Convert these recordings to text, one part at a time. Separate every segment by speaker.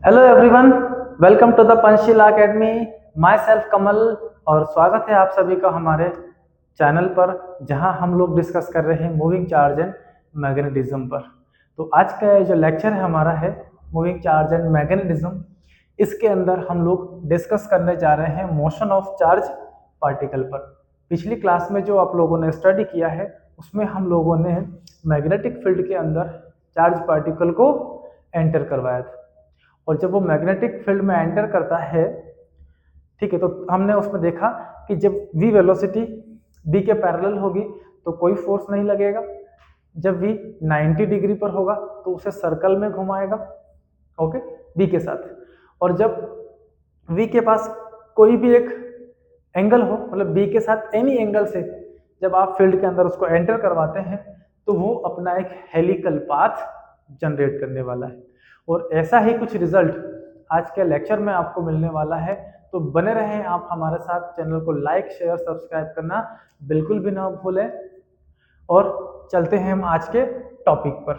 Speaker 1: Hello everyone, welcome to the Panchsheela academy. Myself Kamal, और स्वागत है आप सभी का हमारे चैनल पर, जहां हम लोग डिस्कस कर रहे हैं मूविंग चार्ज एंड मैग्नेटिज्म पर। तो आज का जो लेक्चर है हमारा है मूविंग चार्ज एंड मैग्नेटिज्म। इसके अंदर हम लोग डिस्कस करने जा रहे हैं मोशन ऑफ चार्ज पार्टिकल पर। पिछली क्लास में जो आप लोगों ने स्टडी किया है उसमें हम लोगों ने मैग्नेटिक फील्ड के अंदर चार्ज पार्टिकल को एंटर करवाया था, और जब वो मैग्नेटिक फील्ड में एंटर करता है, ठीक है, तो हमने उसमें देखा कि जब v वेलोसिटी b के पैरेलल होगी तो कोई फोर्स नहीं लगेगा। जब v 90 डिग्री पर होगा तो उसे सर्कल में घुमाएगा, ओके, b के साथ। और जब v के पास कोई भी एक एंगल हो, मतलब b के साथ एनी एंगल से जब आप फील्ड के अंदर उसको एंटर करवाते हैं तो वो अपना एक हेलिकल पाथ जनरेट करने वाला है। और ऐसा ही कुछ रिजल्ट आज के लेक्चर में आपको मिलने वाला है। तो बने रहें आप हमारे साथ। चैनल को लाइक शेयर सब्सक्राइब करना बिल्कुल भी ना भूलें। और चलते हैं हम आज के टॉपिक पर।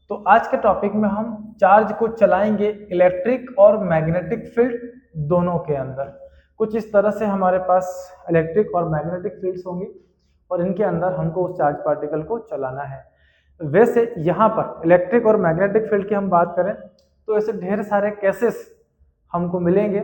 Speaker 1: तो आज के टॉपिक में हम चार्ज को चलाएंगे इलेक्ट्रिक और मैग्नेटिक फील्ड दोनों के अंदर। कुछ इस तरह से हमारे पास इलेक्ट्रिक और मैग्नेटिक फील्ड्स होंगी और इनके अंदर हमको उस चार्ज पार्टिकल को चलाना है। वैसे यहाँ पर इलेक्ट्रिक और मैग्नेटिक फील्ड की हम बात करें तो ऐसे ढेर सारे केसेस हमको मिलेंगे,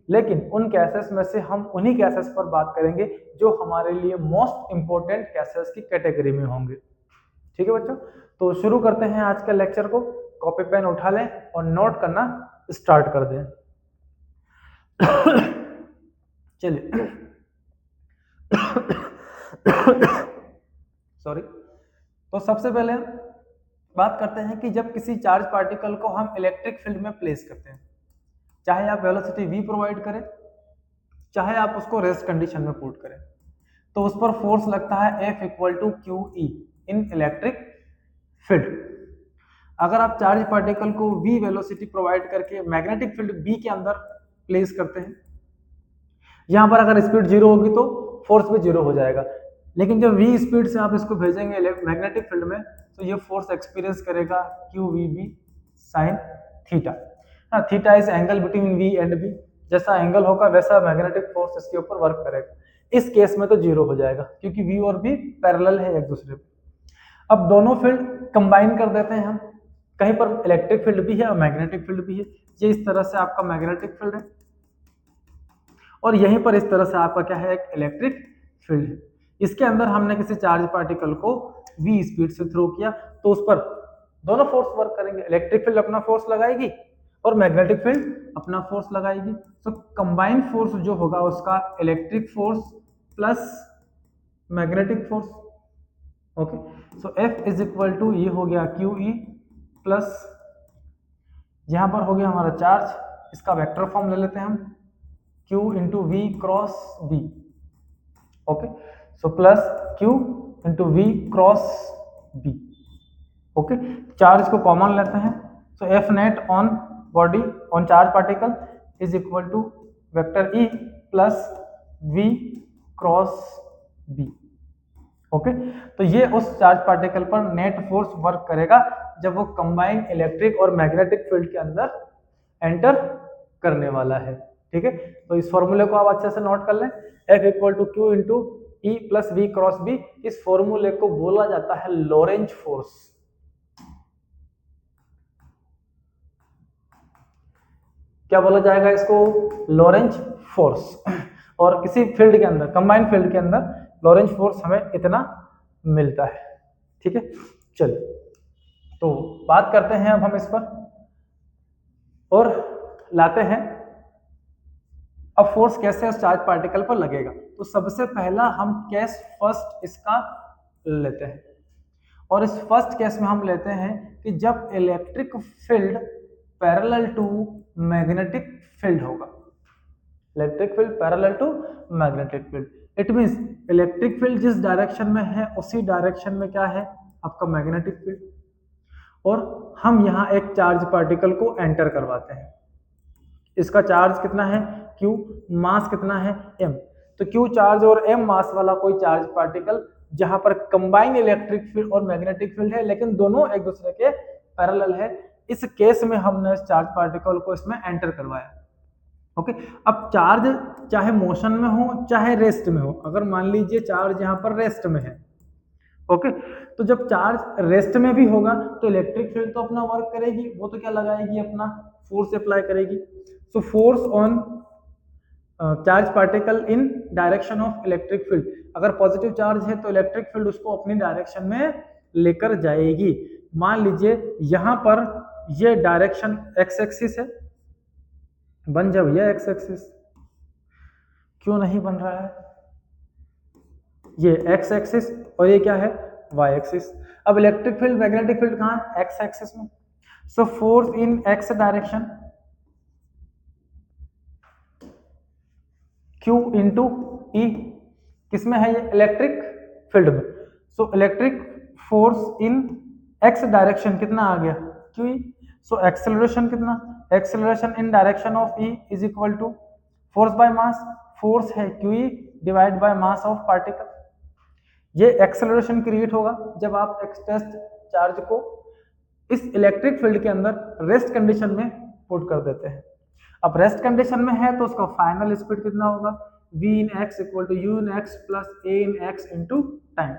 Speaker 1: लेकिन उन केसेस में से हम उन्हीं केसेस पर बात करेंगे जो हमारे लिए मोस्ट इंपॉर्टेंट केसेस की कैटेगरी में होंगे। ठीक है बच्चों, तो शुरू करते हैं आज के लेक्चर को। कॉपी पेन उठा लें और नोट करना स्टार्ट कर दें। चलिए सॉरी। तो सबसे पहले बात करते हैं कि जब किसी चार्ज पार्टिकल को हम इलेक्ट्रिक फील्ड में प्लेस करते हैं, चाहे आप वेलोसिटी v प्रोवाइड करें, चाहे आप उसको रेस्ट कंडीशन में पुट करें, तो उस पर फोर्स लगता है F = QE इन इलेक्ट्रिक फील्ड। अगर आप चार्ज पार्टिकल को v वेलोसिटी प्रोवाइड करके मैग्नेटिक फील्ड b के अंदर प्लेस करते हैं, यहां पर अगर स्पीड 0 होगी तो फोर्स भी 0 हो जाएगा। लेकिन जब v स्पीड से आप इसको भेजेंगे मैग्नेटिक फील्ड में तो ये फोर्स एक्सपीरियंस करेगा QVB sin theta. Theta is angle between v and b। जैसा एंगल होगा वैसा मैग्नेटिक फोर्स इसके ऊपर वर्क करेगा। इस केस में तो 0 हो जाएगा क्योंकि v और b पैरेलल है एक दूसरे पे। अब दोनों फील्ड कंबाइन कर देते हैं हम। कहीं पर इलेक्ट्रिक फील्ड भी है और मैग्नेटिक फील्ड भी है। ये इस तरह से आपका मैग्नेटिक फील्ड है और यहीं पर इस तरह से आपका क्या है, एक इलेक्ट्रिक फील्ड है। इसके अंदर हमने किसी चार्ज पार्टिकल को v स्पीड से थ्रो किया तो उस पर दोनों फोर्स वर्क करेंगे। इलेक्ट्रिक फील्ड अपना फोर्स लगाएगी और मैग्नेटिक फील्ड अपना फोर्स लगाएगी। तो कंबाइंड फोर्स जो होगा उसका electric force plus magnetic force. Okay, so F = ये हो गया QE प्लस यहां पर हो गया हमारा चार्ज। इसका वेक्टर फॉर्म ले लेते हैं हम, Q × V cross B। Okay, so plus Q × V cross B। Okay, charge को कॉमन लेते हैं। सो F net on body on charge particle = vector E plus V cross B। Okay, तो ये उस चार्ज पार्टिकल पर नेट फोर्स वर्क करेगा जब वो कंबाइंड इलेक्ट्रिक और मैग्नेटिक फील्ड के अंदर एंटर करने वाला है। ठीक है, तो इस फॉर्मूले को आप अच्छे से नोट कर लें। F = Q × E plus V cross B। इस फॉर्मूले को बोला जाता है लॉरेंज फोर्स। क्या बोला जाएगा इसको? Lorentz force. और किसी फील्ड के अंदर, कंबाइंड फील्ड के अंदर लॉरेंज फोर्स हमें इतना मिलता है। ठीक है, चलिए तो बात करते हैं अब हम इस पर और लाते हैं अब फोर्स कैसे उस चार्ज पार्टिकल पर लगेगा। तो सबसे पहला हम केस फर्स्ट इसका लेते हैं, और इस फर्स्ट केस में हम लेते हैं कि जब electric field parallel to magnetic field होगा। Electric field parallel to magnetic field, it means electric field जिस डायरेक्शन में है उसी डायरेक्शन में क्या है, आपका मैग्नेटिक फील्ड। और हम यहाँ एक चार्ज पार्टिकल को एंटर करवाते हैं। इसका चार्ज कितना है, Q, मास कितना है, M। तो Q चार्ज और M मास वाला कोई चार्ज पार्टिकल जहां पर कंबाइन इलेक्ट्रिक फील्ड और मैग्नेटिक फील्ड है, लेकिन दोनों एक दूसरे के पैरेलल है। इस केस में हमने इस चार्ज पार्टिकल को इसमें एंटर करवाया। ओके, अब चार्ज चाहे मोशन में हो चाहे रेस्ट में हो, अगर मान लीजिए चार्ज यहाँ पर रेस्ट में है, ओके, तो जब चार्ज रेस्ट में भी होगा तो इलेक्ट्रिक फील्ड तो अपना वर्क करेगी, वो तो क्या लगाएगी, अपना फोर्स अप्लाई करेगी। So force on charge particle in direction of electric field, अगर पॉजिटिव चार्ज है तो इलेक्ट्रिक फील्ड उसको अपनी डायरेक्शन में लेकर जाएगी। मान लीजिए यहां पर ये डायरेक्शन एक्स एक्सिस है, बन जाओ ये एक्स एक्सिस, क्यों नहीं बन रहा है, ये एक्स एक्सिस और ये क्या है, वाई एक्सिस। अब इलेक्ट्रिक फील्ड मैग्नेटिक फील्ड कहां है, एक्स एक्सिस में। So force in X direction Q into E, किसमें है ये, इलेक्ट्रिक फील्ड में। So electric force in X direction कितना आ गया, Q। सो एक्सेलरेशन कितना, acceleration in direction of E is equal to force by mass, force है Q divide by mass of particle. ये एक्सेलरेशन क्रिएट होगा जब आप एक्सटेस्ट चार्ज को इस इलेक्ट्रिक फील्ड के अंदर रेस्ट कंडीशन में पुट कर देते हैं। अब रेस्ट कंडीशन में है तो उसका फाइनल स्पीड कितना होगा, v in x equal to u in x plus a in x into time.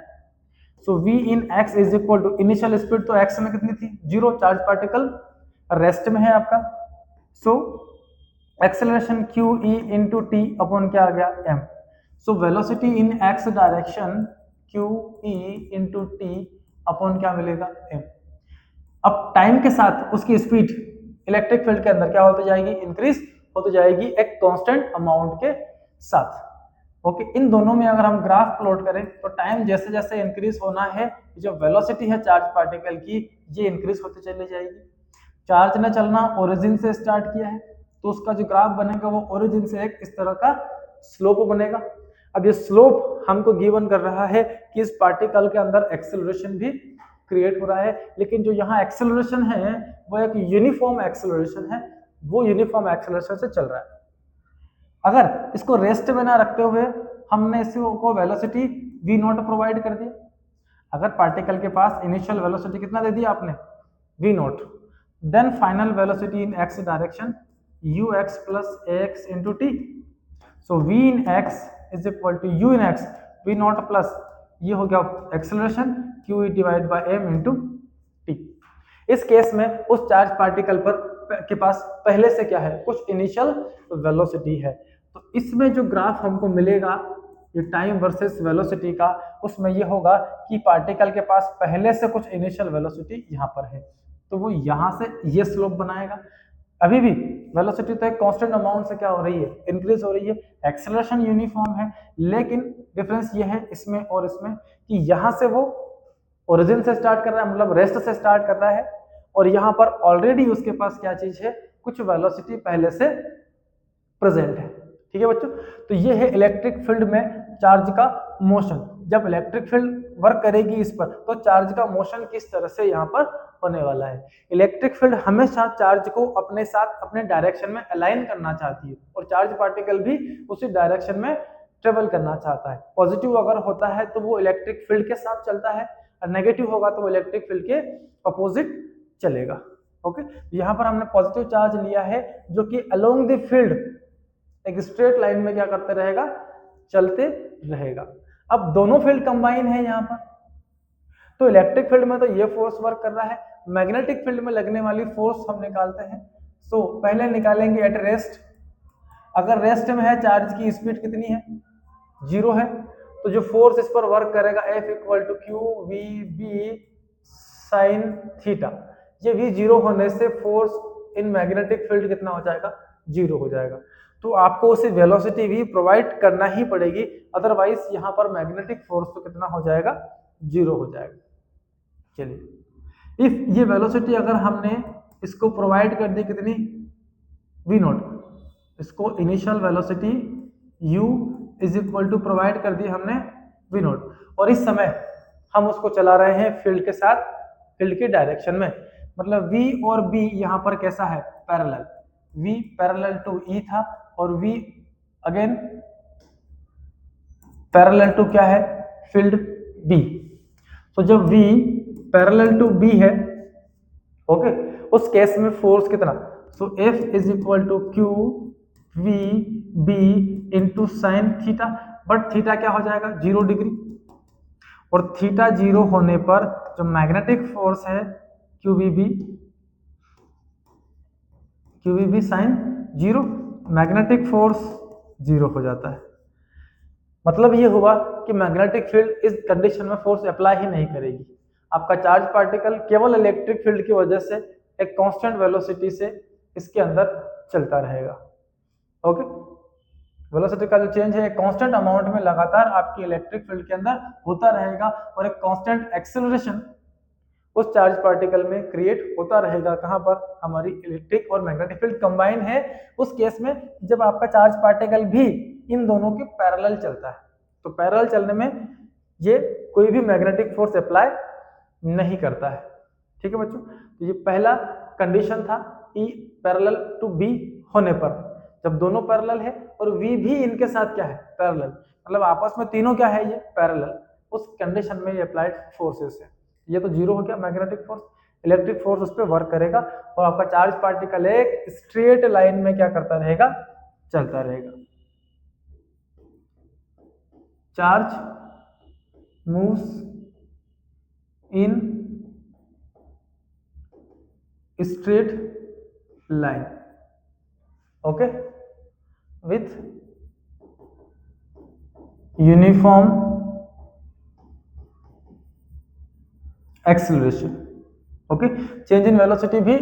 Speaker 1: So v in x is equal to initial speed तो x में कितनी थी, 0, चार्ज पार्टिकल रेस्ट में है आपका। So acceleration q e into T upon क्या आ गया, m। So velocity in x direction q e into T upon क्या मिलेगा, m। अब टाइम के साथ उसकी स्पीड इलेक्ट्रिक फील्ड के अंदर क्या होती जाएगी, इंक्रीज होती जाएगी एक कांस्टेंट अमाउंट के साथ। ओके, इन दोनों में अगर हम ग्राफ प्लॉट करें तो टाइम जैसे जैसे इंक्रीज होना है, जो वेलोसिटी है चार्ज पार्टिकल की ये इंक्रीज होती चली जाएगी। चार्ज ने चलना ओरिजिन से स्टार्ट किया है तो उसका जो ग्राफ बनेगा वो ओरिजिन से एक इस तरह का स्लोप बनेगा। अब ये स्लोप हमको गिवन कर रहा है कि इस पार्टिकल के अंदर एक्सेलरेशन भी क्रिएट हो रहा है, लेकिन जो यहाँ एक्सेलरेशन है वो एक यूनिफॉर्म एक्सेलरेशन है, वो यूनिफॉर्म एक्सेलरेशन से चल रहा है। अगर इसको रेस्ट में ना रखते हुए हमने इसको वेलोसिटी v नॉट प्रोवाइड कर दिया, अगर पार्टिकल के पास इनिशियल वेलोसिटी कितना दे दिया आपने, v not, then final velocity in x direction ux plus ax into t. So v in x is equal to u in x, v not plus ये हो गया acceleration q divide by m into t. इस case में उस charge particle पर के पास पहले से क्या है, कुछ इनिशियल वेलोसिटी है। तो इसमें जो ग्राफ हमको मिलेगा ये टाइम वर्सेस वेलोसिटी का, उसमें ये होगा कि पार्टिकल के पास पहले से कुछ इनिशियल वेलोसिटी यहाँ पर है तो वो यहाँ से ये स्लोप बनाएगा। अभी भी वेलोसिटी तो एक कांस्टेंट अमाउंट से क्या हो रही है, इंक्रीज हो रही है, एक्सेलरेशन यूनिफॉर्म है, लेकिन डिफरेंस ये है इसमें और इसमें कि यहाँ से वो ओरिजिन से स्टार्ट कर रहा है, मतलब रेस्ट से स्टार्ट कर रहा है, और यहाँ पर ऑलरेडी उसके पास क्या चीज है, कुछ वेलोसिटी पहले से प्रेजेंट है। ठीक है बच्चों, तो ये है इलेक्ट्रिक फील्ड में चार्ज का मोशन। जब इलेक्ट्रिक फील्ड वर्क करेगी इस पर तो चार्ज का मोशन किस तरह से यहाँ पर होने वाला है। इलेक्ट्रिक फील्ड हमेशा चार्ज को अपने साथ अपने डायरेक्शन में अलाइन करना चाहती है और चार्ज पार्टिकल भी उसी डायरेक्शन में ट्रेवल करना चाहता है। पॉजिटिव अगर होता है तो वो इलेक्ट्रिक फील्ड के साथ चलता है और नेगेटिव होगा तो वो इलेक्ट्रिक फील्ड के अपोजिट चलेगा। ओके, यहाँ पर हमने पॉजिटिव चार्ज लिया है जो कि अलोंग द फील्ड एक स्ट्रेट लाइन में क्या करते रहेगा, चलते रहेगा। अब दोनों फील्ड कंबाइन है यहाँ पर, तो इलेक्ट्रिक फील्ड में तो ये फोर्स वर्क कर रहा है, मैग्नेटिक फील्ड में लगने वाली फोर्स हम निकालते हैं। सो पहले निकालेंगे एट रेस्ट। अगर रेस्ट में है चार्ज की स्पीड कितनी है, 0 है, तो जो फोर्स इस पर वर्क करेगा F equal to Q we B sine theta. ये v 0 होने से फोर्स इन मैग्नेटिक फील्ड कितना हो जाएगा, 0 हो जाएगा। तो आपको उसे वेलोसिटी v प्रोवाइड करना ही पड़ेगी, अदरवाइज यहाँ पर मैग्नेटिक फोर्स तो कितना हो जाएगा, 0 हो जाएगा। चलिए, इफ ये वेलोसिटी अगर हमने इसको प्रोवाइड कर दी कितनी, v नॉट, इसको initial velocity u is equal to provide कर दी हमने v नॉट, और इस समय हम उसको चला रहे हैं फील्ड के साथ, फील्ड के डायरेक्शन में, मतलब v और b यहाँ पर कैसा है, parallel, v parallel to e था और v अगेन पैरेलल टू क्या है, फील्ड, बी। तो जब V पैरेलल टू B है, ओके, उस केस में फोर्स कितना, so F is equal to Q we B into sine theta, but theta क्या हो जाएगा 0 डिग्री, और थीटा 0 होने पर जो मैग्नेटिक फोर्स है QVB साइन 0, मैग्नेटिक फोर्स 0 हो जाता है। मतलब ये हुआ कि मैग्नेटिक फील्ड इस कंडीशन में फोर्स अप्लाई ही नहीं करेगी। आपका चार्ज पार्टिकल केवल इलेक्ट्रिक फील्ड की वजह से एक कांस्टेंट वेलोसिटी से इसके अंदर चलता रहेगा। ओके, वेलोसिटी का जो चेंज है एक कांस्टेंट अमाउंट में लगातार आपकी इलेक्ट्रिक फील्ड के अंदर होता रहेगा, और एक कांस्टेंट एक्सेलरेशन उस चार्ज पार्टिकल में क्रिएट होता रहेगा। कहां पर, हमारी इलेक्ट्रिक और मैग्नेटिक फील्ड कंबाइन है उस केस में जब आपका चार्ज पार्टिकल भी इन दोनों के पैरेलल चलता है। तो पैरेलल चलने में ये कोई भी मैग्नेटिक फोर्स अप्लाई नहीं करता है। ठीक है बच्चों, तो ये पहला कंडीशन था E पैरेलल टू B होने पर, जब दोनों पैरेलल है और V भी इनके साथ क्या है, पैरेलल, मतलब आपस में तीनों क्या है, ये पैरेलल, उस कंडीशन में ये अप्लाइड फोर्सेस है। ये तो 0 हो गया मैग्नेटिक फोर्स, इलेक्ट्रिक फोर्स उस पर वर्क करेगा और आपका चार्ज पार्टिकल एक स्ट्रेट लाइन में क्या करता रहेगा, चलता रहेगा। Charge moves in straight line, okay, with uniform acceleration. Okay, change in velocity भी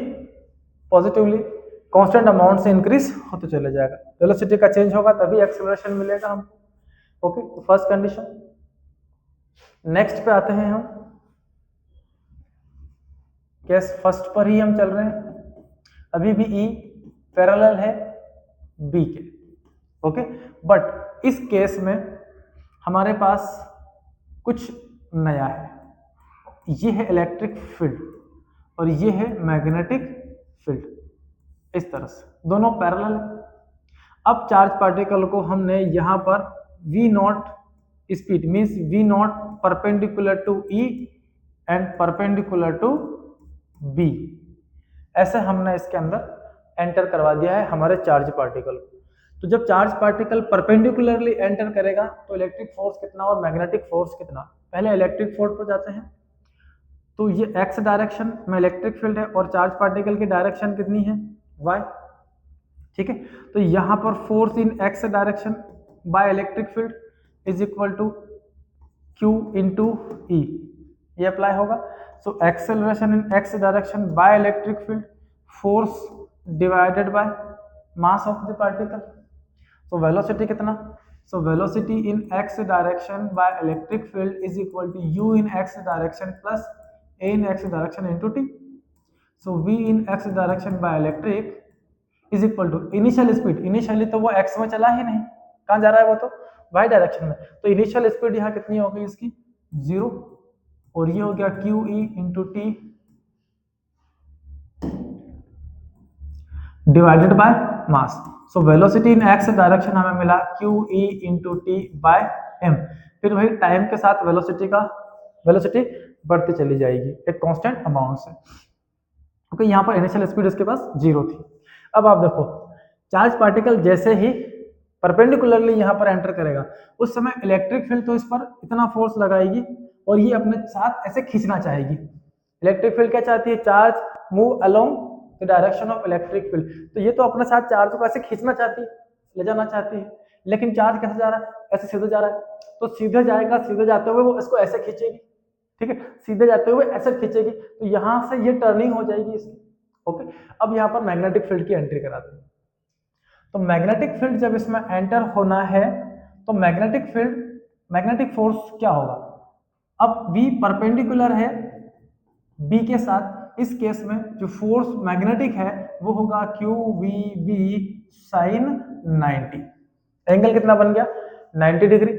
Speaker 1: पॉजिटिवली कांस्टेंट अमाउंट से इंक्रीज होते चले जाएगा। वेलोसिटी का चेंज होगा तभी एक्सेलरेशन मिलेगा हमको। ओके, तो फर्स्ट कंडीशन। नेक्स्ट पे आते हैं हम, केस फर्स्ट पर ही हम चल रहे हैं, अभी भी E पैरेलल है B के। ओके, बट इस केस में हमारे पास कुछ नया है, ये है इलेक्ट्रिक फील्ड और ये है मैग्नेटिक फील्ड, इस तरह से दोनों पैरेलल है। अब चार्ज पार्टिकल को हमने यहाँ पर V not speed means V not perpendicular to E and perpendicular to B, ऐसे हमने इसके अंदर एंटर करवा दिया है हमारे चार्ज पार्टिकल को। तो जब चार्ज पार्टिकल परपेंडिकुलरली एंटर करेगा तो इलेक्ट्रिक फोर्स कितना और मैग्नेटिक फोर्स कितना, पहले इलेक्ट्रिक फोर्स पर जाते हैं। तो ये x डायरेक्शन में इलेक्ट्रिक फील्ड है और चार्ज पार्टिकल की डायरेक्शन कितनी है, y। ठीक है, तो यहाँ पर force in x direction by electric field is equal to q into E, ये अप्लाई होगा। So acceleration in x direction by electric field, force divided by mass of the particle. So velocity कितना, so velocity in x direction by electric field is equal to u in x direction plus a in x direction into t. So v in x direction by electric is equal to initial speed, initially तो वो x में चला ही नहीं, कहाँ जा रहा है वो तो y डायरेक्शन में, तो इनिशियल स्पीड यहाँ कितनी हो गई इसकी 0, और ये हो गया q e into t divided by mass. So velocity in x direction हमें मिला q e into t by m। फिर वही टाइम के साथ वेलोसिटी बढ़ती चली जाएगी एक कांस्टेंट अमाउंट से। ओके, यहाँ पर इनिशियल स्पीड इसके पास 0 थी। अब आप देखो, चार्ज पार्टिकल जैसे ही परपेंडिकुलरली यहाँ पर एंटर करेगा उस समय इलेक्ट्रिक फील्ड तो इस पर इतना फोर्स लगाएगी और ये अपने साथ ऐसे खींचना चाहेगी। इलेक्ट्रिक फील्ड क्या चाहती है, charge move along the direction of electric field, तो ये तो अपने साथ चार्ज को ऐसे खींचना चाहती है, ले जाना चाहती है, लेकिन चार्ज कैसे जा रहा है, ऐसे सीधे जा रहा है, तो सीधे जाएगा, सीधे जाते हुए वो इसको ऐसे खींचेगी। ठीक है, सीधे जाते हुए ऐसे खींचेगी, तो यहां से ये टर्निंग हो जाएगी इसकी। ओके, अब यहाँ पर मैग्नेटिक फील्ड की एंट्री करा देंगे। तो मैग्नेटिक फील्ड जब इसमें एंटर होना है तो मैग्नेटिक फोर्स क्या होगा, अब V परपेंडिकुलर है B के साथ, इस केस में जो फोर्स मैग्नेटिक है वो होगा QVB साइन 90। एंगल कितना बन गया, 90 degree,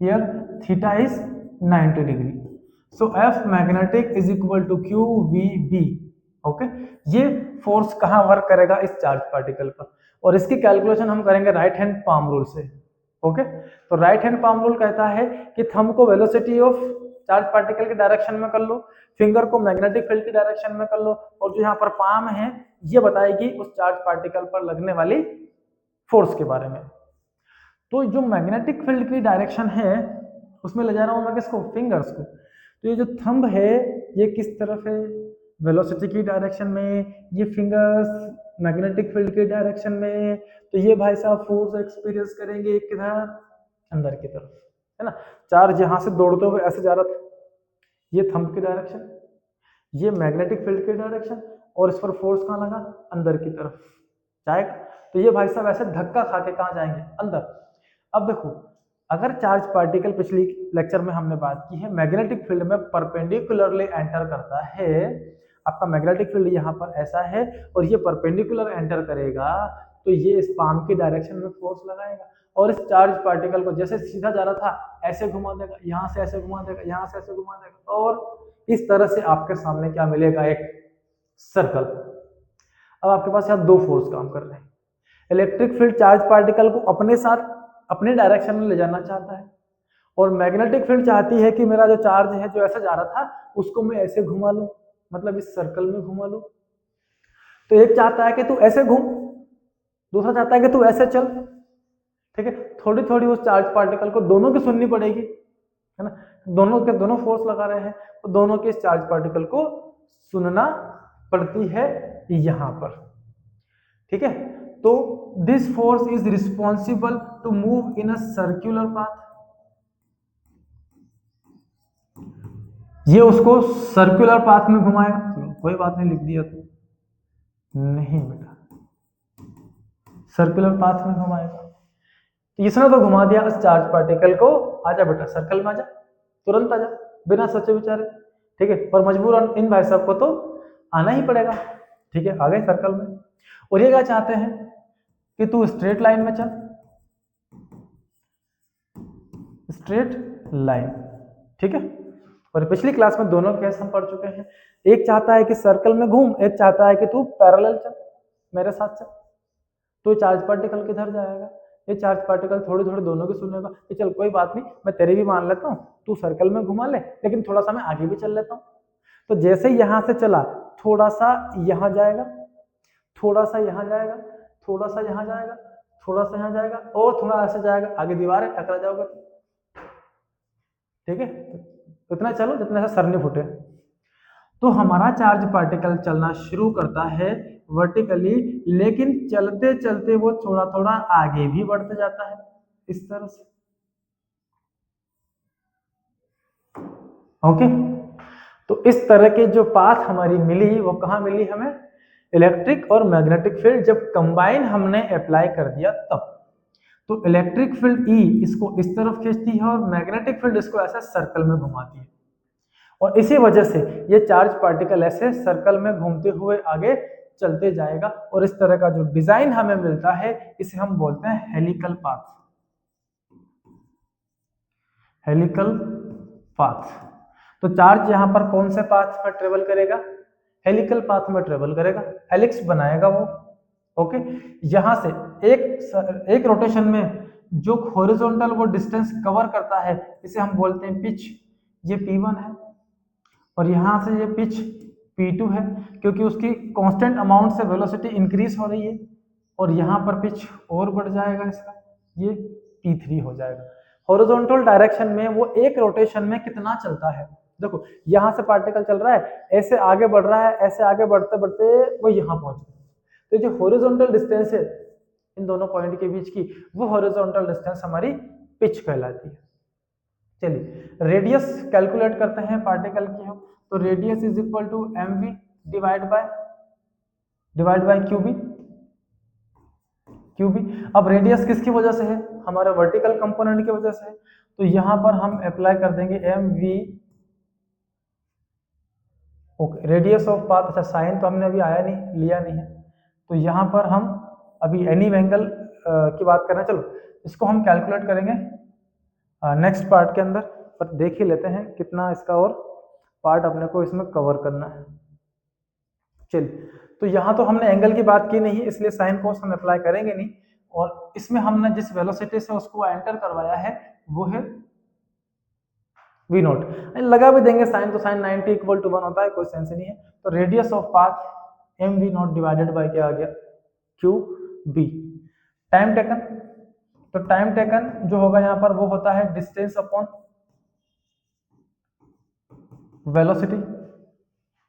Speaker 1: here theta is 90 degree. So F magnetic is equal to QVB। Okay, ये फोर्स कहाँ वर्क करेगा, इस चार्ज पार्टिकल पर, और इसकी कैलकुलेशन हम करेंगे राइट हैंड पाम रूल से। ओके, तो राइट हैंड पाम रूल कहता है कि थंब को वेलोसिटी ऑफ चार्ज पार्टिकल के डायरेक्शन में कर लो, फिंगर को मैग्नेटिक फील्ड की डायरेक्शन में कर लो, और जो यहाँ पर पाम है ये बताएगी उस चार्ज पार्टिकल पर लगने वाली फोर्स के बारे में। तो जो मैग्नेटिक फील्ड की डायरेक्शन है उसमें ले जा रहा हूं मैं किसको, फिंगर्स को। तो ये जो थंब है ये किस तरफ है, वेलोसिटी की डायरेक्शन में, ये फिंगर्स मैग्नेटिक फील्ड की डायरेक्शन में। तो ये भाई साहब फोर्स एक्सपीरियंस करेंगे किधर, अंदर की तरफ, है ना। चार्ज यहां से दौड़ते हुए ऐसे जा रहा था, ये थंब की डायरेक्शन, ये मैग्नेटिक फील्ड की डायरेक्शन, और इस पर फोर्स कहाँ लगा, अंदर की तरफ जाएगा। तो ये भाई साहब ऐसे धक्का खा के कहाँ जाएंगे, अंदर। अब देखो, अगर चार्ज पार्टिकल, पिछली लेक्चर में हमने बात की है, मैग्नेटिक फील्ड में परपेंडिकुलरली एंटर करता है, आपका मैग्नेटिक फील्ड यहाँ पर ऐसा है और ये परपेंडिकुलर एंटर करेगा, तो ये इस पाम की डायरेक्शन में फोर्स लगाएगा और इस चार्ज पार्टिकल को जैसे सीधा जा रहा था ऐसे घुमा देगा, यहाँ से ऐसे घुमा देगा, यहाँ से ऐसे घुमा देगा, और इस तरह से आपके सामने क्या मिलेगा, एक सर्कल। अब आपके पास यहाँ दो फोर्स काम कर रहे हैं। इलेक्ट्रिक फील्ड चार्ज पार्टिकल को अपने साथ अपने डायरेक्शन में ले जाना चाहता है, और मैग्नेटिक फील्ड चाहती है कि मेरा जो चार्ज है जो ऐसे जा रहा था उसको मैं ऐसे घुमा लूं, मतलब इस सर्कल में घुमा लूं। तो एक चाहता है कि तू ऐसे घूम, दूसरा चाहता है कि तू ऐसे चल, ठीक है। थोड़ी थोड़ी उस चार्ज पार्टिकल को दोनों की सुननी पड़ेगी, है ना, दोनों के दोनों फोर्स लगा रहे हैं तो दोनों के इस चार्ज पार्टिकल को सुनना पड़ती है यहां पर, ठीक है। तो this force is responsible to move in a circular path, ये उसको सर्कुलर पाथ में घुमाएगा। चलो कोई बात नहीं, लिख दिया तो नहीं बेटा, सर्कुलर पाथ में घुमाएगा। तो इसने तो घुमा दिया उस चार्ज पार्टिकल को, आजा बेटा सर्कल में आजा, तुरंत आजा, बिना सोचे विचारे, ठीक है। पर मजबूरन इन भाई साहब को तो आना ही पड़ेगा, ठीक है। आ गए सर्कल में, और ये क्या चाहते हैं कि तू स्ट्रेट लाइन में चल, स्ट्रेट लाइन, ठीक है। और पिछली क्लास में दोनों केस हम पढ़ चुके हैं, एक चाहता है कि सर्कल में घूम, एक चाहता है कि तू पैरेलल चल, मेरे साथ चल। तो चार्ज पार्टिकल किधर जाएगा, ये चार्ज पार्टिकल थोड़ी थोड़ी दोनों की सुनेगा कि चल कोई बात नहीं, मैं तेरी भी मान लेता हूँ, तू सर्कल में घुमा ले, लेकिन थोड़ा सा मैं आगे भी चल लेता हूँ। तो जैसे यहां से चला, थोड़ा सा यहां जाएगा, थोड़ा सा यहां जाएगा, थोड़ा सा यहां जाएगा, थोड़ा सा यहां जाएगा, और थोड़ा ऐसे जाएगा, आगे दीवार है, टकरा जाओगे, ठीक है। तो इतना चलो जितना से सर नहीं फूटे। तो हमारा चार्ज पार्टिकल चलना शुरू करता है वर्टिकली, लेकिन चलते चलते वो थोड़ा थोड़ा आगे भी बढ़ते जाता है इस तरह से, ओके। तो इस तरह के जो पाथ हमारी मिली वो कहाँ मिली हमें, इलेक्ट्रिक और मैग्नेटिक फील्ड जब कंबाइन हमने अप्लाई कर दिया तब। तो इलेक्ट्रिक फील्ड ई इसको इस तरफ खींचती है और मैग्नेटिक फील्ड इसको ऐसे सर्कल में घुमाती है, और इसी वजह से ये चार्ज पार्टिकल ऐसे सर्कल में घूमते हुए आगे चलते जाएगा, और इस तरह का जो डिजाइन हमें मिलता है इसे हम बोलते हैं हेलिकल पाथ, हेलिकल पाथ। तो चार्ज यहां पर कौन से पाथ में ट्रेवल करेगा, हेलिकल पाथ में ट्रेवल करेगा, हेलिक्स बनाएगा वो, ओके। यहां से एक रोटेशन में जो हॉरिजॉन्टल वो डिस्टेंस कवर करता है इसे हम बोलते हैं पिच, ये P1 है, और यहां से ये पिच P2 है, क्योंकि उसकी कांस्टेंट अमाउंट से वेलोसिटी इंक्रीज हो रही है, और यहां पर पिच और बढ़ जाएगा इसका, ये P3 हो जाएगा। हॉरिजॉन्टल डायरेक्शन में वो एक रोटेशन में कितना चलता है, देखो यहां से पार्टिकल चल रहा है, ऐसे आगे बढ़ रहा है, ऐसे आगे बढ़ते बढ़ते वो यहां पहुंच गया। तो जो हॉरिजॉन्टल डिस्टेंस है इन दोनों पॉइंट के बीच की, वो हॉरिजॉन्टल डिस्टेंस हमारी पिच कहलाती है। चलिए रेडियस कैलकुलेट करते हैं पार्टिकल की हम। तो radius is equal to mv divide by q B. अब रेडियस किसकी वजह से है, हमारे वर्टिकल कंपोनेंट की वजह से है, तो यहां पर हम अप्लाई कर देंगे mv, okay. Radius of path, अच्छा साइन तो हमने अभी लिया नहीं है, तो यहां पर हम अभी एनी एंगल की बात कर रहे हैं। चलो इसको हम कैलकुलेट करेंगे नेक्स्ट पार्ट के अंदर, पर देख ही लेते हैं कितना इसका और पार्ट अपने को इसमें कवर करना है। चलिए, तो यहाँ तो हमने एंगल की बात की नहीं, इसलिए साइन कोस हम अप्लाई करेंगे नहीं, और इसमें हमने जिस वेलोसिटी से उसको एंटर करवाया है वो है v नॉट। लगा भी देंगे साइन, तो साइन 90 इक्वल टू 1 होता है, कोई सेंस नहीं है। तो radius of path m v not divided by क्या आ गया, क्यू बी। टाइम टेकन, तो टाइम टेकन जो होगा यहाँ पर वो होता है डिस्टेंस अपॉन वेलोसिटी।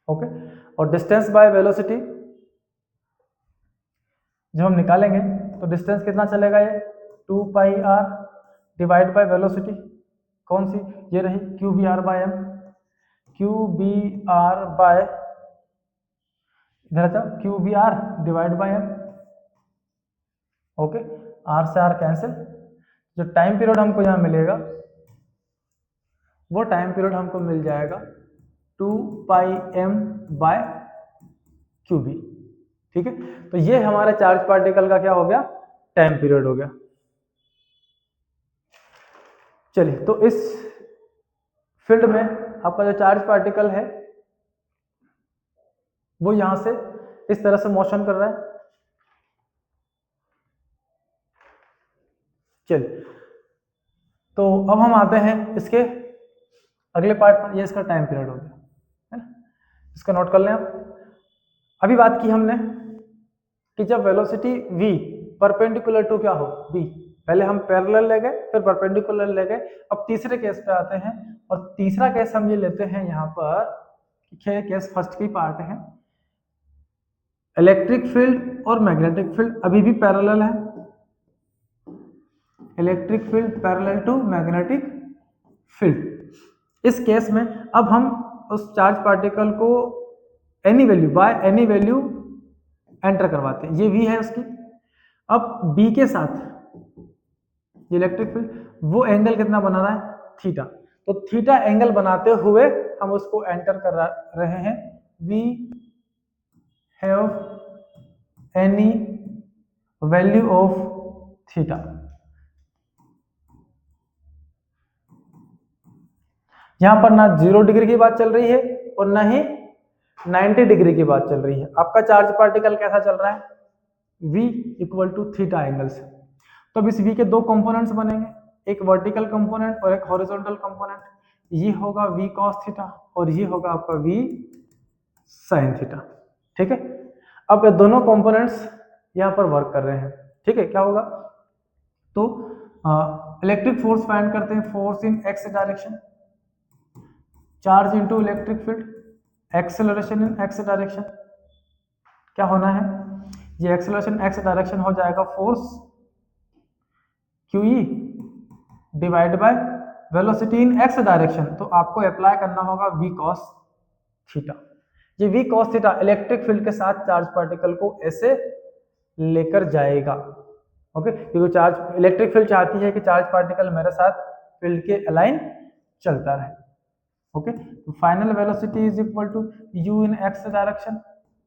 Speaker 1: ओके, और डिस्टेंस बाय वेलोसिटी जब हम निकालेंगे तो डिस्टेंस कितना चलेगा, ये 2 pi r divide by velocity कौन सी, ये रही q B r by m. Q B r by, इधर जाओ, q B r divide bye m. Okay, r से आर कैंसिल। जो टाइम पीरियड हमको यहाँ मिलेगा वो टाइम पीरियड हमको मिल जाएगा 2 पाई एम बाय क्यू बी। ठीक है, तो ये हमारे चार्ज पार्टिकल का क्या हो गया, टाइम पीरियड हो गया। चलिए, तो इस फील्ड में आपका जो चार्ज पार्टिकल है वो यहां से इस तरह से मोशन कर रहा है। चलिए, तो अब हम आते हैं इसके अगले पार्ट पर। ये इसका टाइम पीरियड हो गया, है ना, इसका नोट कर लें आप। अभी बात की हमने कि जब वेलोसिटी v परपेंडिकुलर टू क्या हो, b, पहले हम पैरेलल ले गए फिर परपेंडिकुलर ले गए। अब तीसरे केस पे आते हैं, और तीसरा केस हम ये लेते हैं यहाँ पर, केस फर्स्ट की पार्ट है, इलेक्ट्रिक फील्ड और मैग्नेटिक फील्ड अभी भी पैरेलल है। Electric field parallel to magnetic field. इस केस में अब हम उस चार्ज पार्टिकल को any value by any value enter करवाते हैं। ये v है उसकी। अब b के साथ ये इलेक्ट्रिक फील्ड वो एंगल कितना बना रहा है, थीटा। तो थीटा एंगल बनाते हुए हम उसको एंटर कर रहे हैं। We have any value of theta. यहां पर ना 0 डिग्री की बात चल रही है और ना ही 90 डिग्री की बात चल रही है। आपका चार्ज पार्टिकल कैसा चल रहा है, v equal to theta angle से। तो अब इस v के दो कंपोनेंट्स बनेंगे, एक वर्टिकल कंपोनेंट और एक हॉरिजॉन्टल कंपोनेंट। ये होगा v cos थीटा और ये होगा आपका v sin थीटा। ठीक है, अब ये दोनों कंपोनेंट्स यहाँ पर वर्क कर रहे हैं। ठीक है, क्या होगा, तो इलेक्ट्रिक फोर्स फाइंड करते हैं, force in x direction, charge into electric field, acceleration in x direction. क्या होना है, ये एक्सेलरेशन x डायरेक्शन हो जाएगा force QE divide by velocity in x direction. तो आपको अप्लाई करना होगा v cos थीटा। ये v cos theta electric field के साथ चार्ज पार्टिकल को ऐसे लेकर जाएगा। ओके, क्योंकि चार्ज इलेक्ट्रिक फील्ड चाहती है कि चार्ज पार्टिकल मेरे साथ फील्ड के अलाइन चलता रहे। ओके, तो final velocity is equal to u in x direction,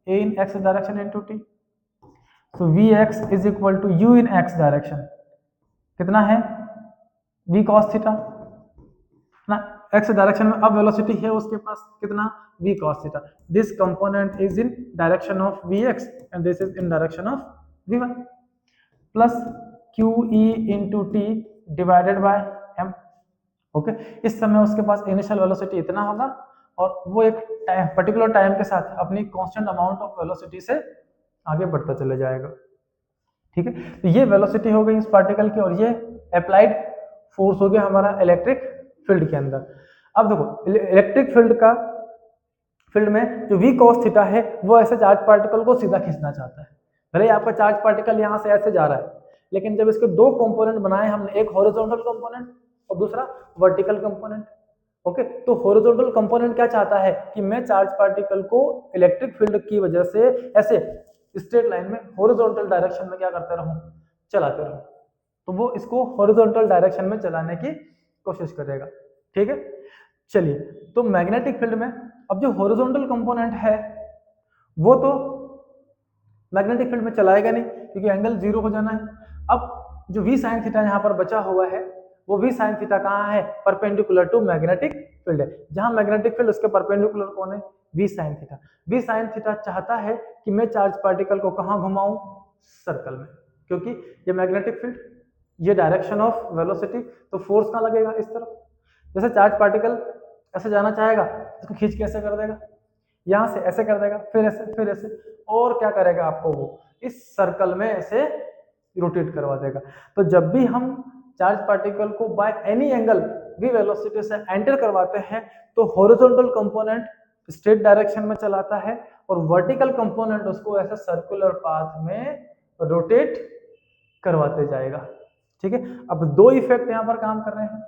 Speaker 1: a in x direction into t। so vx is equal to u in x direction, कितना है v cos थीटा ना, x direction में अब velocity है उसके पास कितना, v cos theta. This component is in direction of vx and this is in direction of vy, plus qe into t divided by m। Okay, इस समय उसके पास initial velocity इतना होगा और वो एक पर्टिकुलर टाइम के साथ अपनी कांस्टेंट अमाउंट ऑफ वेलोसिटी से आगे बढ़ता चला जाएगा। ठीक है, तो ये वेलोसिटी हो गई इस पार्टिकल की और ये अप्लाइड फोर्स हो गया हमारा इलेक्ट्रिक फील्ड के अंदर। अब देखो, इलेक्ट्रिक फील्ड में जो v cos थीटा है वो ऐसे चार्ज पार्टिकल को सीधा खींचना चाहता है। भले ही आपका चार्ज पार्टिकल यहाँ से ऐसे जा रहा है, लेकिन जब इसके दो कंपोनेंट बनाए हमने, एक हॉरिजॉन्टल कंपोनेंट और दूसरा वर्टिकल कंपोनेंट। ओके, तो हॉरिजॉन्टल कंपोनेंट क्या चाहता है कि मैं चार्ज पार्टिकल को इलेक्ट्रिक फील्ड की वजह से ऐसे स्ट्रेट लाइन में हॉरिजॉन्टल डायरेक्शन में क्या करते रहूं, चलाते रहूं। तो वो इसको हॉरिजॉन्टल डायरेक्शन में चलाने की कोशिश करेगा। ठीक है, चलिए, तो मैग्नेटिक फील्ड में अब जो हॉरिजॉन्टल कंपोनेंट है वो तो मैग्नेटिक फील्ड में चलाएगा नहीं क्योंकि एंगल 0 हो जाना है। अब जो v sin थीटा यहाँ पर बचा हुआ है वो v sin थीटा कहाँ है, परपेंडिकुलर टू मैग्नेटिक फील्ड है। जहां मैग्नेटिक फील्ड उसके परपेंडिकुलर कौन है, v sin theta. v sin theta चाहता है कि मैं चार्ज पार्टिकल को कहाँ घुमाऊं, सर्कल में। क्योंकि ये मैग्नेटिक फील्ड, ये डायरेक्शन ऑफ वेलोसिटी, तो फोर्स कहाँ लगेगा, इस तरफ। जैसे चार्ज पार्टिकल ऐसे जाना चाहेगा, इसको खींच के ऐसे कर देगा, यहाँ से ऐसे कर देगा, फिर ऐसे, और क्या करेगा आपको, वो इस सर्कल में ऐसे रोटेट करवा देगा। तो जब भी हम चार्ज पार्टिकल को by any angle V velocity से एंटर करवाते हैं तो हॉरिजॉन्टल कंपोनेंट स्ट्रेट डायरेक्शन में चलाता है और वर्टिकल कंपोनेंट उसको ऐसे सर्कुलर पाथ में रोटेट करवाते जाएगा। ठीक है, अब दो इफेक्ट यहाँ पर काम कर रहे हैं,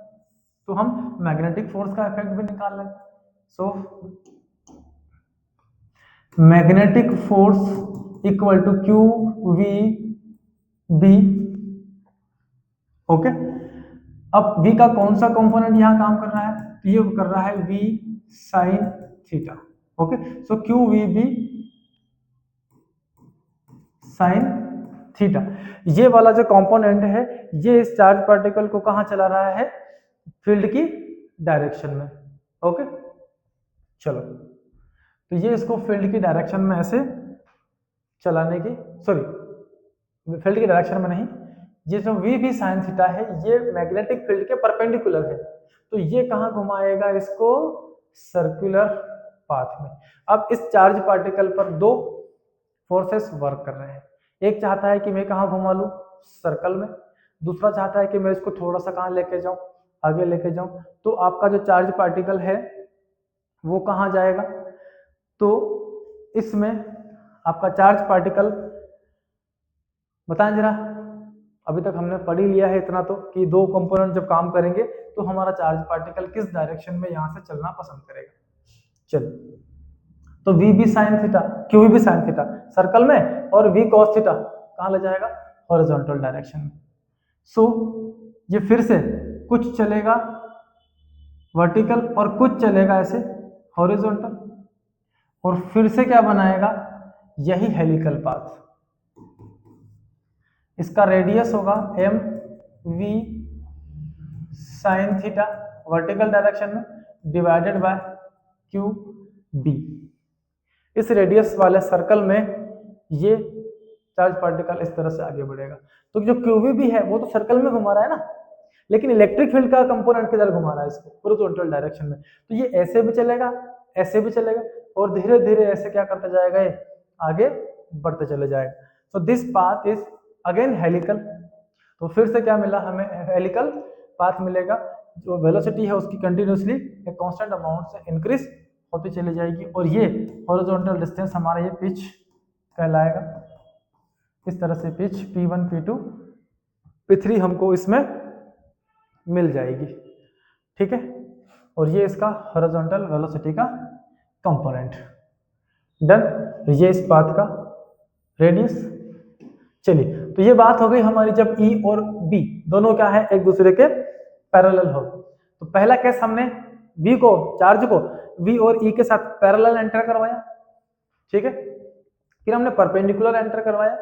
Speaker 1: तो हम मैग्नेटिक फोर्स का इफेक्ट भी निकाल लेंगे। So magnetic force equal to Q we B. Okay, अब v का कौन सा कंपोनेंट यहाँ काम कर रहा है, तो ये कर रहा है v sine theta. Okay, so Q we B sine theta, ये वाला जो कंपोनेंट है ये इस चार्ज पार्टिकल को कहाँ चला रहा है, फील्ड की डायरेक्शन में। ओके, चलो, तो ये इसको फील्ड की डायरेक्शन में ऐसे चलाने की, सॉरी फील्ड की डायरेक्शन में नहीं, ये जो वी भी साइन थीटा है ये मैग्नेटिक फील्ड के परपेंडिकुलर है, तो ये कहाँ घुमाएगा इसको, सर्कुलर पाथ में। अब इस चार्ज पार्टिकल पर दो फोर्सेस वर्क कर रहे हैं, एक चाहता है कि मैं कहाँ घुमा लूँ, सर्कल में, दूसरा चाहता है कि मैं इसको थोड़ा सा कहाँ लेके जाऊँ, आगे लेके जाऊँ। तो आपका जो चार्ज पार्टिकल है वो कहाँ जाएगा, तो इसमें आपका चार्ज पार्टिकल, बताएं जरा, अभी तक हमने पढ़ ही लिया है इतना तो कि दो कंपोनेंट जब काम करेंगे तो हमारा चार्ज पार्टिकल किस डायरेक्शन में यहाँ से चलना पसंद करेगा। चलिए, तो v भी साइन थीटा, q भी साइन थीटा सर्कल में, और v cos थीटा कहाँ ले जाएगा, हॉरिजॉन्टल डायरेक्शन में। सो ये फिर से कुछ चलेगा वर्टिकल और कुछ चलेगा ऐसे हॉरिजॉन्टल, और फिर से क्या बनाएगा, यही हेलिकल पाथ। इसका रेडियस होगा M V sine theta vertical direction में डिवाइडेड बाय क्यू बी। इस रेडियस वाले सर्कल में ये चार्ज पार्टिकल इस तरह से आगे बढ़ेगा। तो जो क्यूवी भी है वो तो सर्कल में घुमा रहा है ना, लेकिन इलेक्ट्रिक फील्ड का कंपोनेंट किधर घुमा रहा है, इसको हॉरिजॉन्टल डायरेक्शन में। तो ये ऐसे भी चलेगा, ऐसे भी चलेगा, और धीरे धीरे ऐसे क्या करता जाएगा, ये आगे बढ़ते चले जाएगा। तो this path is again helical. तो फिर से क्या मिला हमें, हेलिकल पाथ मिलेगा। जो वेलोसिटी है उसकी कंटिन्यूसली एक कांस्टेंट अमाउंट से इंक्रीज होती चली जाएगी, और ये हॉरिजॉन्टल डिस्टेंस हमारा ये पिच कहलाएगा। इस तरह से पिच P1 P2 P3 हमको इसमें मिल जाएगी। ठीक है, और ये इसका हॉरिजॉन्टल वेलोसिटी का कंपोनेंट। डन, ये इस पाथ का रेडियस। चलिए, तो ये बात हो गई हमारी जब E और B दोनों क्या है, एक दूसरे के पैरेलल हो। तो पहला केस हमने V को, चार्ज को V और E के साथ पैरेलल एंटर करवाया, ठीक है, फिर हमने परपेंडिकुलर एंटर करवाया,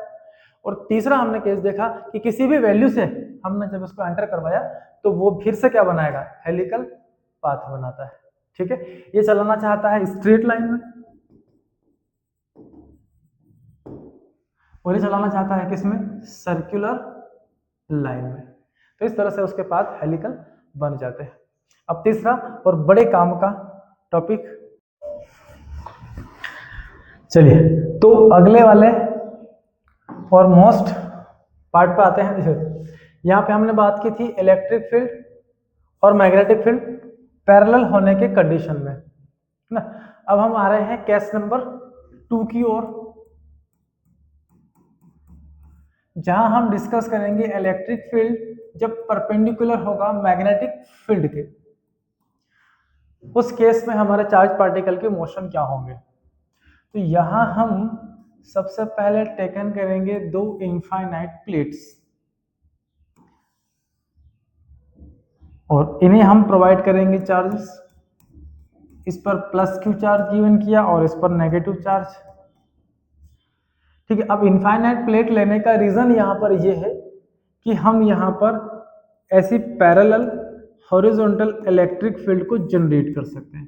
Speaker 1: और तीसरा हमने केस देखा कि किसी भी वैल्यू से हमने जब इसको एंटर करवाया तो वो फिर से क्या बनाएगा, हेलिकल पाथ बनाता है। ठीक है, ये चलाना चाहता है स्ट्रेट लाइन में, और ये चलाना चाहता है किसमें, सर्कुलर लाइन में। तो इस तरह से उसके पाथ हेलिकल बन जाते हैं। अब तीसरा और बड़े काम का टॉपिक, चलिए तो अगले वाले और मोस्ट पार्ट पे आते हैं। देखो यहाँ पे हमने बात की थी इलेक्ट्रिक फील्ड और मैग्नेटिक फील्ड पैरेलल होने के कंडीशन में, है ना। अब हम आ रहे हैं केस नंबर 2 की ओर, जहां हम डिस्कस करेंगे इलेक्ट्रिक फील्ड जब परपेंडिकुलर होगा मैग्नेटिक फील्ड के, उस केस में हमारे चार्ज पार्टिकल के मोशन क्या होंगे। तो यहां हम सबसे पहले टेकन करेंगे दो इनफाइनाइट प्लेट्स, और इन्हें हम प्रोवाइड करेंगे चार्जेस। इस पर प्लस क्यू चार्ज गिवन किया और इस पर नेगेटिव चार्ज। ठीक है, अब इनफाइनाइट प्लेट लेने का रीजन यहाँ पर ये है कि हम यहाँ पर ऐसी पैरेलल हॉरिजॉन्टल इलेक्ट्रिक फील्ड को जनरेट कर सकते हैं।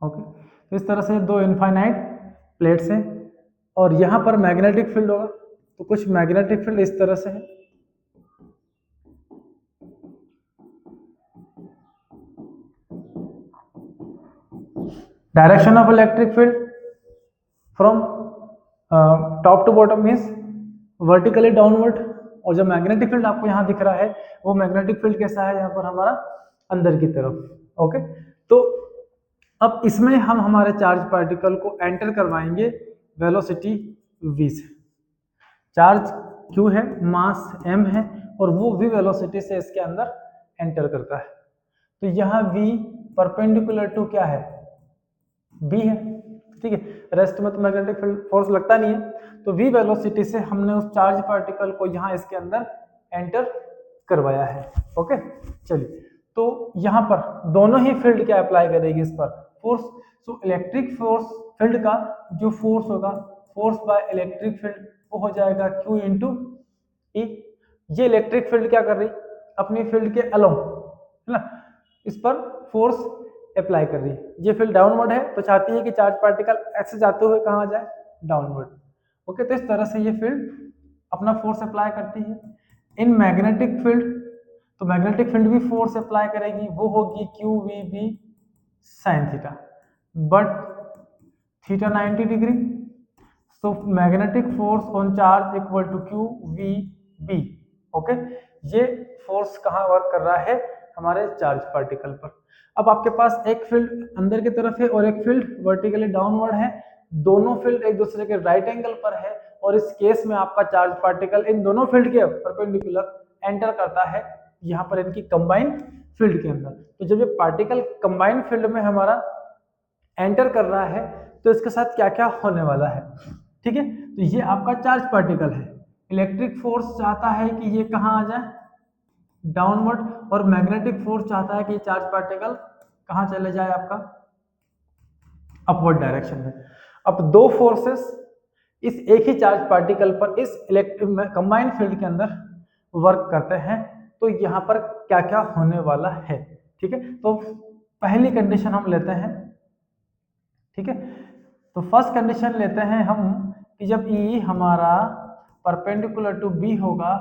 Speaker 1: ओके, तो इस तरह से दो इनफाइनाइट प्लेट्स हैं और यहाँ पर मैग्नेटिक फील्ड होगा, तो कुछ मैग्नेटिक फील्ड इस तरह से है, direction of electric field from top to bottom means vertically downward. और जो मैग्नेटिक फील्ड आपको यहाँ दिख रहा है वो मैग्नेटिक फील्ड कैसा है, यहाँ पर हमारा अंदर की तरफ। ओके, तो अब इसमें हम हमारे चार्ज पार्टिकल को एंटर करवाएंगे वेलोसिटी v से। चार्ज q है, मास m है, और वो v वेलोसिटी से इसके अंदर एंटर करता है। तो यहाँ v परपेंडिकुलर टू क्या है, b है, ठीक है। रेस्ट में तो मैग्नेटिक फील्ड फोर्स लगता नहीं है, तो v वेलोसिटी से हमने उस चार्ज पार्टिकल को यहाँ इसके अंदर एंटर करवाया है। ओके, चलिए, तो यहाँ पर दोनों ही फील्ड क्या अप्लाई करेगी इस पर, फोर्स। सो इलेक्ट्रिक फोर्स फील्ड का जो फोर्स होगा, फोर्स बाय इलेक्ट्रिक फील्ड, वो हो जाएगा Q इंटू E। ये इलेक्ट्रिक फील्ड क्या कर रही, अपनी फील्ड के अलोंग, है ना, इस पर फोर्स अप्लाई कर रही है। ये फील्ड डाउनवर्ड है तो चाहती है कि चार्ज पार्टिकल ऐसे जाते हुए कहाँ जाए, डाउनवर्ड। ओके, तो इस तरह से ये फील्ड अपना फोर्स अप्लाई करती है। इन मैग्नेटिक फील्ड, तो मैग्नेटिक फील्ड भी फोर्स अप्लाई करेगी, वो होगी Q we B sine theta, but theta 90 degree. So magnetic force on charge equal to Q we B. Okay, ये फोर्स कहाँ वर्क कर रहा है, हमारे चार्ज पार्टिकल पर। अब आपके पास एक फील्ड अंदर की तरफ है और एक फील्ड वर्टिकली डाउनवर्ड है, दोनों फील्ड एक दूसरे के राइट एंगल पर है, और इस केस में आपका चार्ज पार्टिकल इन दोनों फील्ड के परपेंडिकुलर एंटर करता है यहाँ पर इनकी कंबाइन फील्ड के अंदर। तो जब ये पार्टिकल कंबाइन फील्ड में हमारा एंटर कर रहा है तो इसके साथ क्या क्या होने वाला है, ठीक है। तो ये आपका चार्ज पार्टिकल है, इलेक्ट्रिक फोर्स चाहता है कि ये कहाँ आ जाए, डाउनवर्ड, और मैग्नेटिक फोर्स चाहता है कि चार्ज पार्टिकल कहाँ चले जाए, आपका अपवर्ड डायरेक्शन में। अब दो फोर्सेस इस एक ही चार्ज पार्टिकल पर इस इलेक्ट्रिक कंबाइंड फील्ड के अंदर वर्क करते हैं, तो यहाँ पर क्या क्या होने वाला है, ठीक है। तो पहली कंडीशन हम लेते हैं, ठीक है। तो फर्स्ट कंडीशन लेते हैं हम कि जब E हमारा परपेंडिकुलर टू B होगा,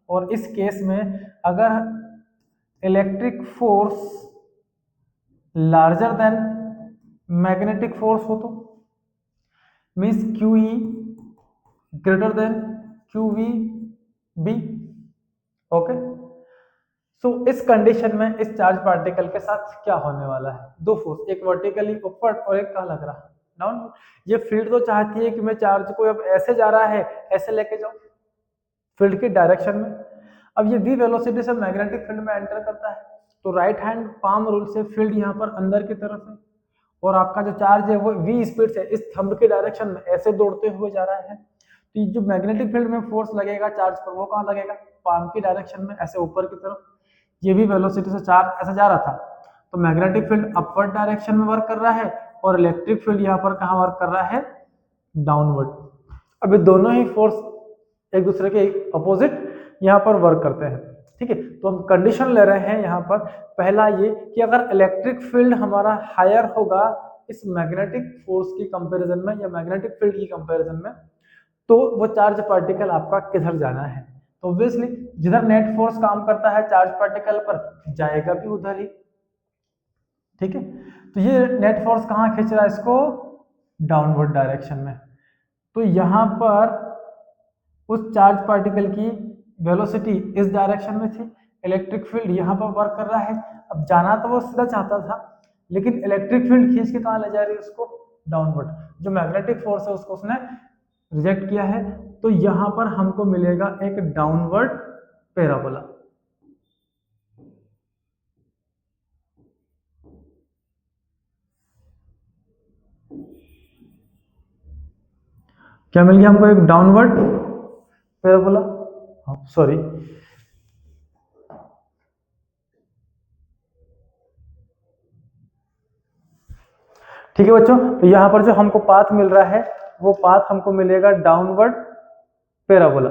Speaker 1: और इस केस में अगर electric force larger than magnetic force हो तो means QE greater than QVB। Okay, so इस कंडीशन में इस चार्ज पार्टिकल के साथ क्या होने वाला है, दो फोर्स, एक वर्टिकली upward और एक कहाँ लग रहा है, डाउनवर्ड। ये फील्ड तो चाहती है कि मैं चार्ज को अब ऐसे जा रहा है ऐसे लेके जाऊं फील्ड की डायरेक्शन में। अब ये v वेलोसिटी से मैग्नेटिक फील्ड में एंटर करता है, तो राइट हैंड पाम रूल से फील्ड यहाँ पर अंदर की तरफ है, और आपका जो चार्ज है वो v स्पीड से इस थंब की डायरेक्शन में ऐसे दौड़ते हुए जा रहा है। तो ये जो मैग्नेटिक फील्ड में फोर्स लगेगा चार्ज पर, वो कहाँ लगेगा, पाम की डायरेक्शन में ऐसे ऊपर की तरफ। ये भी वेलोसिटी से चार्ज ऐसा जा रहा था, तो मैग्नेटिक फील्ड अपवर्ड डायरेक्शन में वर्क कर रहा है, और इलेक्ट्रिक फील्ड यहाँ पर कहाँ वर्क कर रहा है, डाउनवर्ड। अभी दोनों ही फोर्स एक दूसरे के अपोजिट यहाँ पर वर्क करते हैं, ठीक है। तो हम कंडीशन ले रहे हैं यहाँ पर, पहला ये कि अगर इलेक्ट्रिक फील्ड हमारा हायर होगा इस मैग्नेटिक फोर्स की कंपैरिजन में या मैग्नेटिक फील्ड की कंपैरिजन में, तो वो चार्ज पार्टिकल आपका किधर जाना है, तो ऑब्वियसली जिधर नेट फोर्स काम करता है चार्ज पार्टिकल पर जाएगा भी उधर ही, ठीक है। तो ये नेट फोर्स कहाँ खींच रहा है इसको, डाउनवर्ड डायरेक्शन में। तो यहाँ पर उस चार्ज पार्टिकल की वेलोसिटी इस डायरेक्शन में थी, इलेक्ट्रिक फील्ड यहाँ पर वर्क कर रहा है। अब जाना तो वो सीधा चाहता था, लेकिन इलेक्ट्रिक फील्ड खींच के कहाँ ले जा रही है उसको, डाउनवर्ड। जो मैग्नेटिक फोर्स है उसको उसने रिजेक्ट किया है, तो यहाँ पर हमको मिलेगा एक डाउनवर्ड पैराबोला। क्या मिल गया हमको, एक डाउनवर्ड पैराबोला, सॉरी, ठीक है बच्चों। तो यहाँ पर जो हमको पाथ मिल रहा है वो पाथ हमको मिलेगा डाउनवर्ड पैराबोला,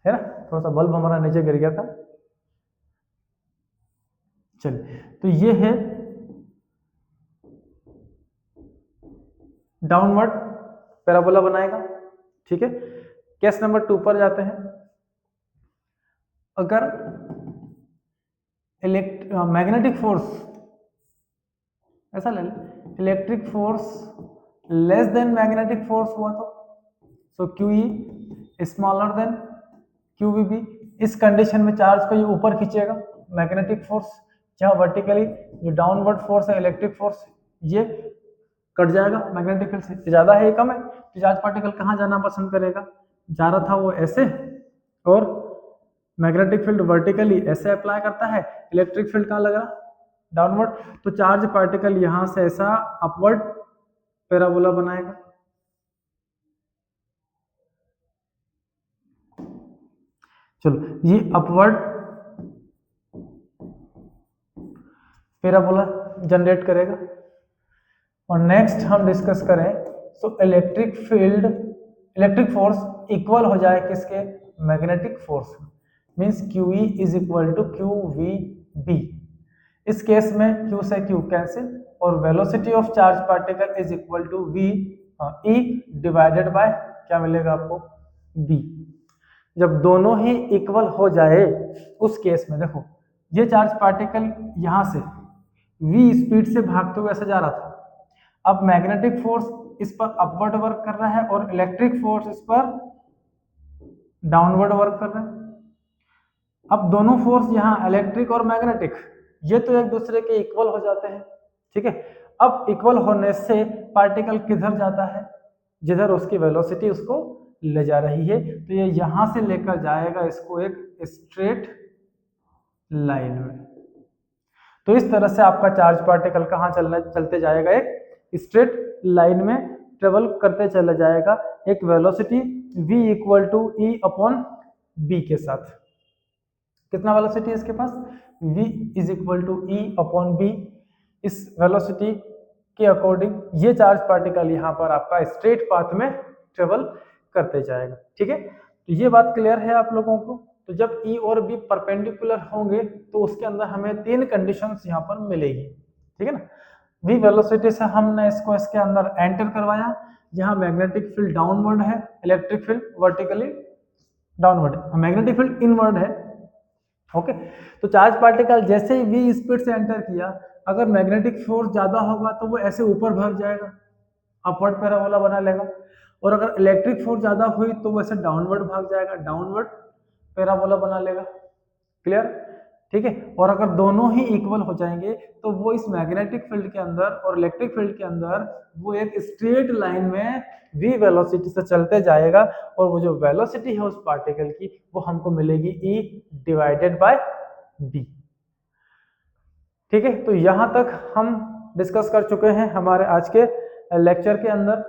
Speaker 1: है ना। थोड़ा सा बल्ब हमारा नीचे गिर गया था, चलिए। तो ये है डाउनवर्ड पैराबोला बनाएगा। ठीक है, केस नंबर 2 पर जाते हैं। अगर मैग्नेटिक फोर्स, ऐसा ले लें, electric force less than magnetic force हुआ तो सो QE स्मॉलर देन QVB, इस कंडीशन में चार्ज को ये ऊपर खींचेगा मैग्नेटिक फोर्स, जहां वर्टिकली जो डाउनवर्ड फोर्स है इलेक्ट्रिक फोर्स ये कट जाएगा मैग्नेटिक फील्ड से, ज्यादा है कम है, तो चार्ज पार्टिकल कहाँ जाना पसंद करेगा, जा रहा था वो ऐसे, और मैग्नेटिक फील्ड वर्टिकली ऐसे अप्लाई करता है, इलेक्ट्रिक फील्ड कहाँ लग रहा डाउनवर्ड, तो चार्ज पार्टिकल यहां से ऐसा अपवर्ड पैराबोला बनाएगा। चलो ये अपवर्ड पैराबोला जनरेट करेगा। और नेक्स्ट हम डिस्कस करें तो electric field, electric force equal हो जाए किसके, magnetic force, means QE is equal to QVB। इस केस में Q से Q कैंसिल और velocity of charge particle is equal to E divided by क्या मिलेगा आपको, B। जब दोनों ही इक्वल हो जाए उस केस में देखो ये चार्ज पार्टिकल यहां से V स्पीड से भागते हुए ऐसे जा रहा था, अब मैग्नेटिक फोर्स इस पर अपवर्ड वर्क कर रहा है और इलेक्ट्रिक फोर्स इस पर डाउनवर्ड वर्क कर रहा है। अब दोनों फोर्स यहाँ इलेक्ट्रिक और मैग्नेटिक ये तो एक दूसरे के इक्वल हो जाते हैं। ठीक है, अब इक्वल होने से पार्टिकल किधर जाता है, जिधर उसकी वेलोसिटी उसको ले जा रही है, तो ये यहां से लेकर जाएगा इसको एक स्ट्रेट लाइन में। तो इस तरह से आपका चार्ज पार्टिकल कहाँ चलते जाएगा, एक स्ट्रेट लाइन में ट्रेवल करते चला जाएगा एक velocity v equal to E upon B के साथ। कितना वेलोसिटी है इसके पास, v is equal to E upon B। इस वेलोसिटी के अकॉर्डिंग ये चार्ज पार्टिकल यहाँ पर आपका स्ट्रेट पाथ में ट्रेवल करते जाएगा। ठीक है, तो ये बात क्लियर है आप लोगों को। तो जब E और B परपेंडिकुलर होंगे तो उसके अंदर हमें 3 कंडीशंस यहाँ पर मिलेगी। ठीक है ना, v वेलोसिटी से हमने इसको इसके अंदर एंटर करवाया, जहाँ मैग्नेटिक फील्ड डाउनवर्ड है, इलेक्ट्रिक फील्ड वर्टिकली डाउनवर्ड है, मैग्नेटिक फील्ड इनवर्ड है। ओके, तो चार्ज पार्टिकल जैसे ही v स्पीड से एंटर किया, अगर मैग्नेटिक फोर्स ज्यादा होगा तो वो ऐसे ऊपर भाग जाएगा, अपवर्ड पैराबोला बना लेगा, और अगर इलेक्ट्रिक फोर्स ज्यादा हुई तो वो ऐसे डाउनवर्ड भाग जाएगा, डाउनवर्ड पैराबोला बना लेगा। क्लियर, ठीक है। और अगर दोनों ही इक्वल हो जाएंगे तो वो इस मैग्नेटिक फील्ड के अंदर और इलेक्ट्रिक फील्ड के अंदर वो एक स्ट्रेट लाइन में v वेलोसिटी से चलते जाएगा, और वो जो वेलोसिटी है उस पार्टिकल की वो हमको मिलेगी E डिवाइडेड बाय B। ठीक है, तो यहां तक हम डिस्कस कर चुके हैं हमारे आज के लेक्चर के अंदर।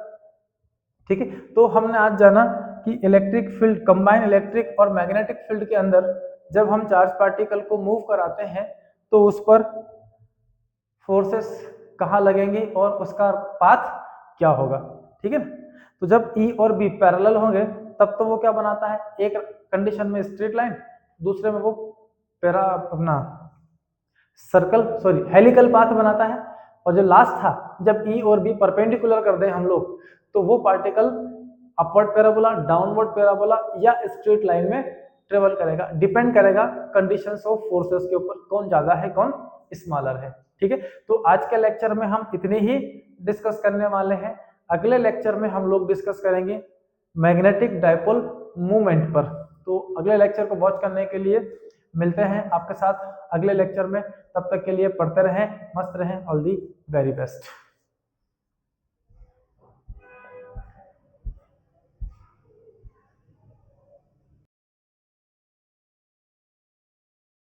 Speaker 1: ठीक है, तो हमने आज जाना कि इलेक्ट्रिक फील्ड, कंबाइन इलेक्ट्रिक और मैग्नेटिक फील्ड के अंदर जब हम चार्ज पार्टिकल को मूव कराते हैं तो उस पर फोर्सेस कहाँ लगेंगी और उसका पाथ क्या होगा। ठीक है ना, तो जब E और B पैरेलल होंगे तब तो वो क्या बनाता है, एक कंडीशन में स्ट्रेट लाइन, दूसरे में वो अपना सर्कल हेलिकल पाथ बनाता है, और जो लास्ट था जब E और B परपेंडिकुलर कर दें हम लोग तो वो particle upward parabola, downward parabola या स्ट्रेट लाइन में ट्रेवल करेगा। डिपेंड करेगा कंडीशंस ऑफ फोर्सेस के ऊपर, कौन ज्यादा है कौन स्मॉलर है। ठीक है, तो आज के लेक्चर में हम इतने ही डिस्कस करने वाले हैं। अगले लेक्चर में हम लोग डिस्कस करेंगे मैग्नेटिक डाइपोल मूवमेंट पर। तो अगले लेक्चर को वॉच करने के लिए मिलते हैं आपके साथ अगले लेक्चर में। तब तक के लिए पढ़ते रहें, मस्त रहें। All the very best.